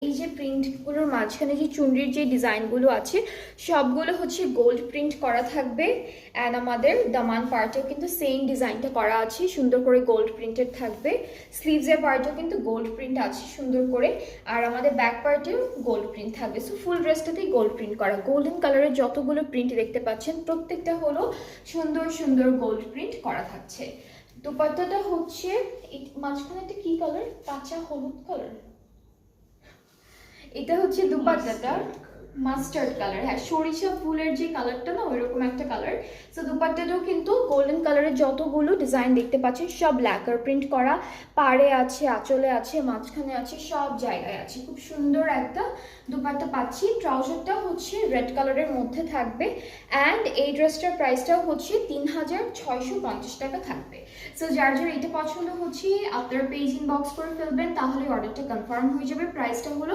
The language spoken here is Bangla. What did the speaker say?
এই যে প্রিন্টগুলোর মাঝখানে যে চুনরির যে ডিজাইনগুলো আছে সবগুলো হচ্ছে গোল্ড প্রিন্ট করা থাকবে। অ্যান্ড আমাদের দামান পার্টেও কিন্তু সেম ডিজাইনটা করা আছে, সুন্দর করে গোল্ড প্রিন্টেড থাকবে। স্লিভসের পার্টেও কিন্তু গোল্ড প্রিন্ট আছে সুন্দর করে, আর আমাদের ব্যাক পার্টেও গোল্ড প্রিন্ট থাকবে। সো ফুল ড্রেসটাতেই গোল্ড প্রিন্ট করা। গোল্ডেন কালারের যতগুলো প্রিন্ট দেখতে পাচ্ছেন প্রত্যেকটা হলো সুন্দর সুন্দর গোল্ড প্রিন্ট করা থাকছে। দুপাট্টাটা হচ্ছে মাঝখানে একটা কি কালার, কাঁচা হলুদ কালার, এটা হচ্ছে দুপাট্টাটা মাস্টার্ড কালার। হ্যাঁ, সরিষা ফুলের যে কালারটা না ওইরকম একটা কালার। সো দুপাট্টাটাও কিন্তু গোল্ডেন কালারের যতগুলো ডিজাইন দেখতে পাচ্ছেন সব ল্যাকার প্রিন্ট করা। পাড়ে আছে, আঁচলে আছে, মাঝখানে আছে, সব জায়গায় আছে। খুব সুন্দর একটা দুপাট্টা পাচ্ছি। ট্রাউজারটা হচ্ছে রেড কালারের মধ্যে থাকবে। অ্যান্ড এই ড্রেসটার প্রাইসটাও হচ্ছে 3650 টাকা থাকবে। সো যার যার এটা পছন্দ হচ্ছে আপনার পেজ ইনবক্স করে ফেলবেন, তাহলে অর্ডারটা কনফার্ম হয়ে যাবে। প্রাইসটা হলো